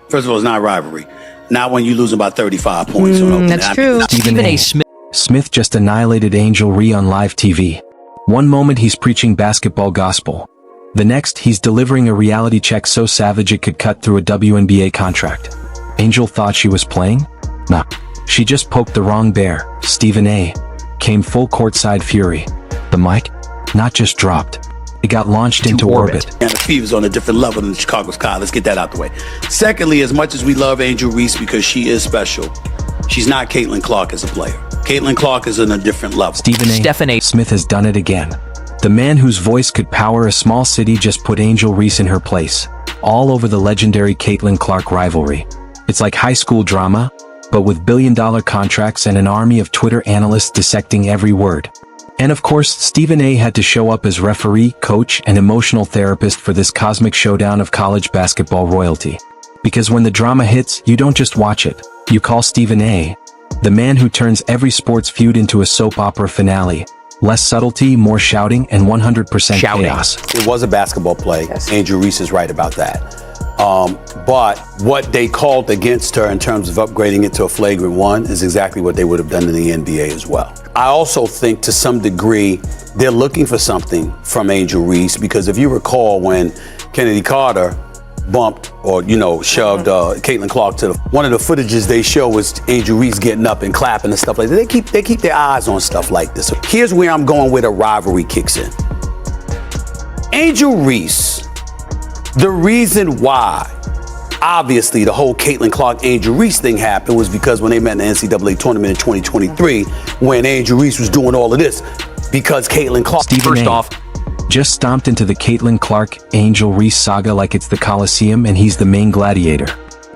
First of all, it's not a rivalry. Not when you losing by 35 points. That's true. Stephen A. Smith just annihilated Angel Reese on live TV. One moment he's preaching basketball gospel. The next, he's delivering a reality check so savage it could cut through a WNBA contract. Angel thought she was playing? Nah. She just poked the wrong bear. Stephen A. came full courtside fury. The mic? Not just dropped. It got launched into orbit. And the fever's on a different level than the Chicago Sky. Let's get that out the way. Secondly, as much as we love Angel Reese because she is special, she's not Caitlin Clark as a player. Caitlin Clark is on a different level. Stephen A. Smith has done it again. The man whose voice could power a small city just put Angel Reese in her place, all over the legendary Caitlin Clark rivalry. It's like high school drama, but with billion-dollar contracts and an army of Twitter analysts dissecting every word. And of course, Stephen A. had to show up as referee, coach, and emotional therapist for this cosmic showdown of college basketball royalty. Because when the drama hits, you don't just watch it. You call Stephen A., the man who turns every sports feud into a soap opera finale. Less subtlety, more shouting, and 100% chaos. It was a basketball play. Yes. Angel Reese is right about that. But what they called against her in terms of upgrading it to a flagrant one is exactly what they would have done in the NBA as well. I also think to some degree they're looking for something from Angel Reese because if you recall when Kennedy Carter bumped or, shoved Caitlin Clark to one of the footages they show was Angel Reese getting up and clapping and stuff like that. They keep their eyes on stuff like this. Here's where I'm going where the rivalry kicks in. Angel Reese, the reason why, obviously, the whole Caitlin Clark Angel Reese thing happened was because when they met in the NCAA tournament in 2023, when Angel Reese was doing all of this, because Caitlin Clark. First off, just stomped into the Caitlin Clark Angel Reese saga like it's the Coliseum and he's the main gladiator.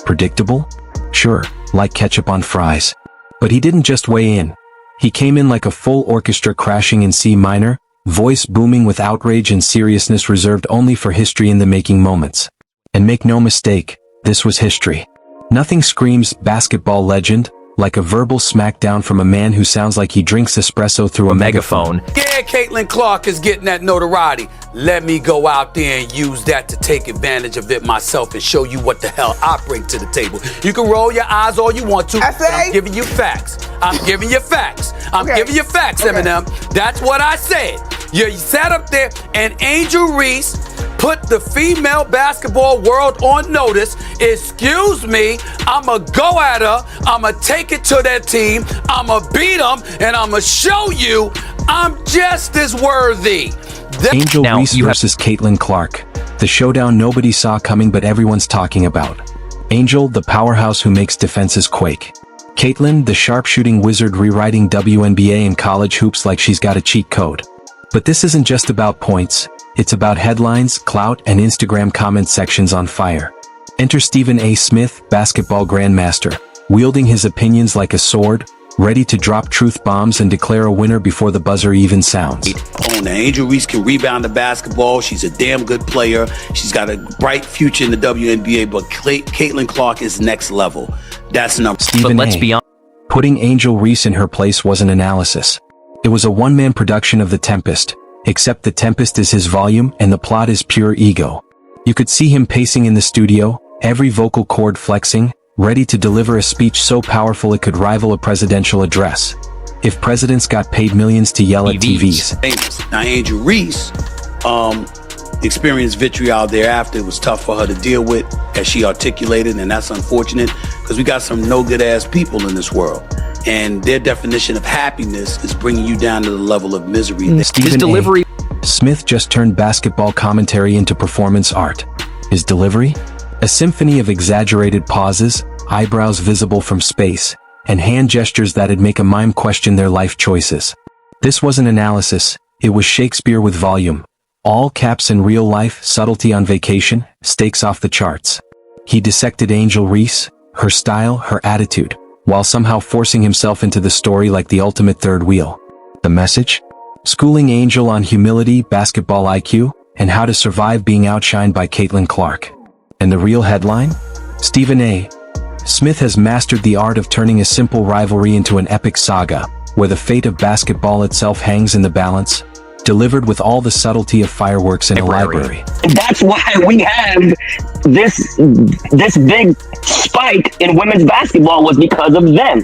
Predictable? Sure, like ketchup on fries. But he didn't just weigh in. He came in like a full orchestra crashing in C minor, voice booming with outrage and seriousness reserved only for history-in-the-making moments. And make no mistake, this was history. Nothing screams basketball legend like a verbal smackdown from a man who sounds like he drinks espresso through a megaphone. Yeah, Caitlin Clark is getting that notoriety. Let me go out there and use that to take advantage of it myself and show you what the hell I bring to the table. You can roll your eyes all you want to, but I'm giving you facts. I'm giving you facts. I'm giving you facts, Eminem. That's what I said. You sat up there and Angel Reese put the female basketball world on notice. Excuse me, I'ma go at her, I'ma take it to that team, I'ma beat them, and I'ma show you I'm just as worthy. Angel Reese versus Caitlin Clark. The showdown nobody saw coming but everyone's talking about. Angel, the powerhouse who makes defenses quake. Caitlin, the sharpshooting wizard rewriting WNBA and college hoops like she's got a cheat code. But this isn't just about points. It's about headlines, clout, and Instagram comment sections on fire. Enter Stephen A. Smith, basketball grandmaster, wielding his opinions like a sword, ready to drop truth bombs and declare a winner before the buzzer even sounds. Now, Angel Reese can rebound the basketball. She's a damn good player. She's got a bright future in the WNBA, but Caitlin Clark is next level. That's number. Stephen A. Putting Angel Reese in her place was an analysis. It was a one-man production of The Tempest, except The Tempest is his volume and the plot is pure ego. You could see him pacing in the studio, every vocal cord flexing, ready to deliver a speech so powerful it could rival a presidential address. If presidents got paid millions to yell at TVs. Now, Angel Reese experienced vitriol thereafter. It was tough for her to deal with, as she articulated, and that's unfortunate because we got some no-good-ass people in this world. And their definition of happiness is bringing you down to the level of misery. His delivery. Smith just turned basketball commentary into performance art. His delivery? A symphony of exaggerated pauses, eyebrows visible from space, and hand gestures that'd make a mime question their life choices. This wasn't analysis, it was Shakespeare with volume. All caps in real life, subtlety on vacation, stakes off the charts. He dissected Angel Reese, her style, her attitude, while somehow forcing himself into the story like the ultimate third wheel. The message? Schooling Angel on humility, basketball IQ, and how to survive being outshined by Caitlin Clark. And the real headline? Stephen A. Smith has mastered the art of turning a simple rivalry into an epic saga, where the fate of basketball itself hangs in the balance. delivered with all the subtlety of fireworks in a library. That's why we have this big spike in women's basketball, was because of them.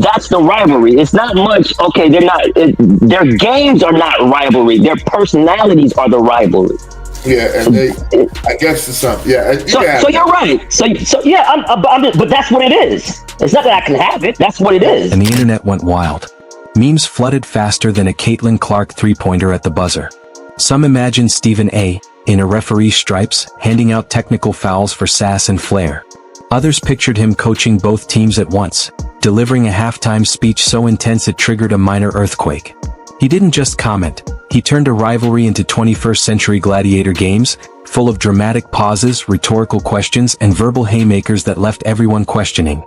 That's the rivalry. It's not much. Okay, their games are not rivalry. Their personalities are the rivalry. Yeah, and I guess it's something. Yeah. So you're right. So yeah, but that's what it is. It's not that I can have it. That's what it is. And the internet went wild. Memes flooded faster than a Caitlin Clark three-pointer at the buzzer. Some imagined Stephen A. in a referee's stripes, handing out technical fouls for sass and flair. Others pictured him coaching both teams at once, delivering a halftime speech so intense it triggered a minor earthquake. He didn't just comment, he turned a rivalry into 21st century gladiator games, full of dramatic pauses, rhetorical questions, and verbal haymakers that left everyone questioning.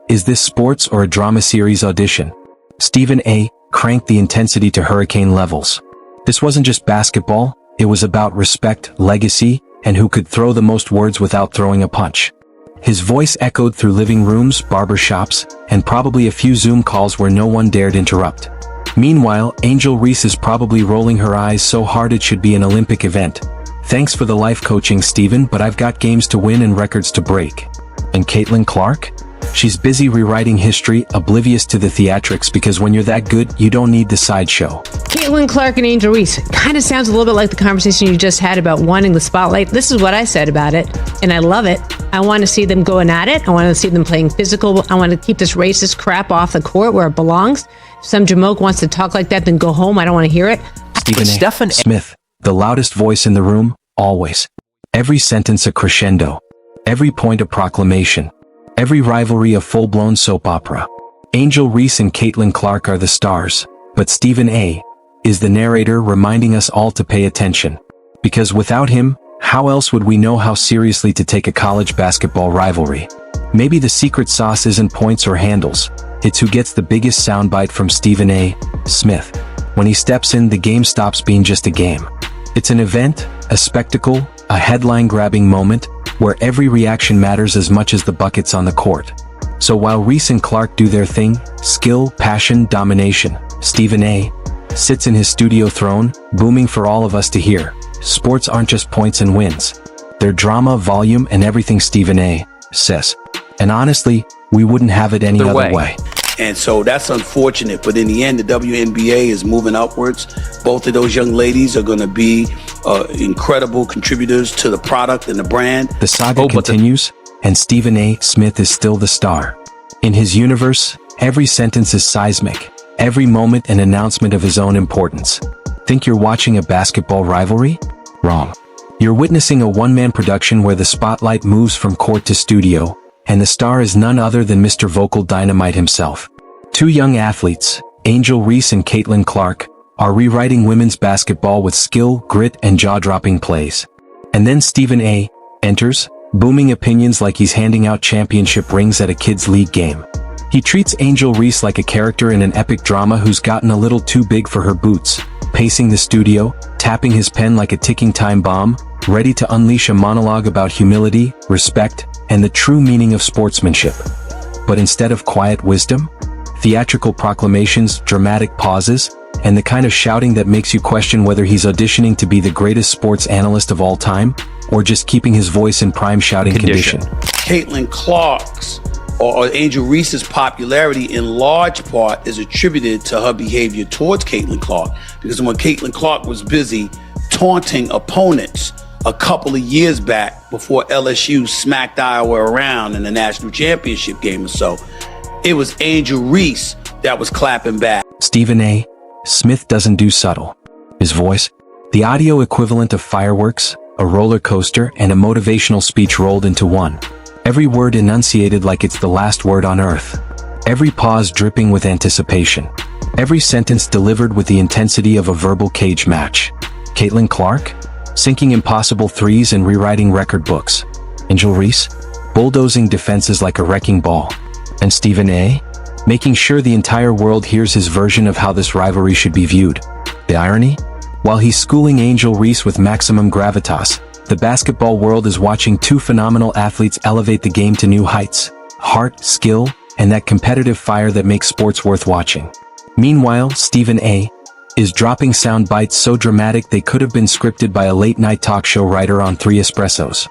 Is this sports or a drama series audition? Stephen A. cranked the intensity to hurricane levels. This wasn't just basketball, it was about respect, legacy, and who could throw the most words without throwing a punch. His voice echoed through living rooms, barbershops, and probably a few Zoom calls where no one dared interrupt. Meanwhile, Angel Reese is probably rolling her eyes so hard it should be an Olympic event. Thanks for the life coaching, Stephen, but I've got games to win and records to break. And Caitlin Clark? She's busy rewriting history, oblivious to the theatrics, because when you're that good, you don't need the sideshow. Caitlin Clark and Angel Reese. Kind of sounds a little bit like the conversation you just had about wanting the spotlight. This is what I said about it, and I love it. I want to see them going at it. I want to see them playing physical. I want to keep this racist crap off the court where it belongs. If some jamoke wants to talk like that, then go home. I don't want to hear it. Stephen A. Smith, the loudest voice in the room, always. Every sentence a crescendo. Every point a proclamation. Every rivalry a full-blown soap opera. Angel Reese and Caitlin Clark are the stars, but Stephen A. is the narrator, reminding us all to pay attention. Because without him, how else would we know how seriously to take a college basketball rivalry? Maybe the secret sauce isn't points or handles, it's who gets the biggest soundbite from Stephen A. Smith. When he steps in, the game stops being just a game. It's an event, a spectacle, a headline-grabbing moment, where every reaction matters as much as the buckets on the court. So while Reese and Clark do their thing, skill, passion, domination, Stephen A. sits in his studio throne, booming for all of us to hear. Sports aren't just points and wins. They're drama, volume, and everything Stephen A. says. And honestly, we wouldn't have it any other way. And so that's unfortunate, but in the end, the WNBA is moving upwards. Both of those young ladies are going to be incredible contributors to the product and the brand. The saga continues, and Stephen A. Smith is still the star. In his universe, every sentence is seismic, every moment an announcement of his own importance. Think you're watching a basketball rivalry? Wrong. You're witnessing a one-man production where the spotlight moves from court to studio, and the star is none other than Mr. Vocal Dynamite himself. Two young athletes, Angel Reese and Caitlin Clark, are rewriting women's basketball with skill, grit, and jaw-dropping plays. And then Stephen A. enters, booming opinions like he's handing out championship rings at a kids' league game. He treats Angel Reese like a character in an epic drama who's gotten a little too big for her boots, pacing the studio, tapping his pen like a ticking time bomb, ready to unleash a monologue about humility, respect, and the true meaning of sportsmanship. But instead of quiet wisdom, theatrical proclamations, dramatic pauses, and the kind of shouting that makes you question whether he's auditioning to be the greatest sports analyst of all time, or just keeping his voice in prime shouting condition. Caitlin Clark's or Angel Reese's popularity in large part is attributed to her behavior towards Caitlin Clark, because when Caitlin Clark was busy taunting opponents a couple of years back before LSU smacked Iowa around in the national championship game or so, it was Angel Reese that was clapping back. Stephen A. Smith doesn't do subtle. His voice, the audio equivalent of fireworks, a roller coaster, and a motivational speech rolled into one. Every word enunciated like it's the last word on earth. Every pause dripping with anticipation. Every sentence delivered with the intensity of a verbal cage match. Caitlin Clark, sinking impossible threes and rewriting record books. Angel Reese, bulldozing defenses like a wrecking ball. And Stephen A., making sure the entire world hears his version of how this rivalry should be viewed. The irony? While he's schooling Angel Reese with maximum gravitas, the basketball world is watching two phenomenal athletes elevate the game to new heights. Heart, skill, and that competitive fire that makes sports worth watching. Meanwhile, Stephen A. is dropping sound bites so dramatic they could have been scripted by a late-night talk show writer on 3 Espressos.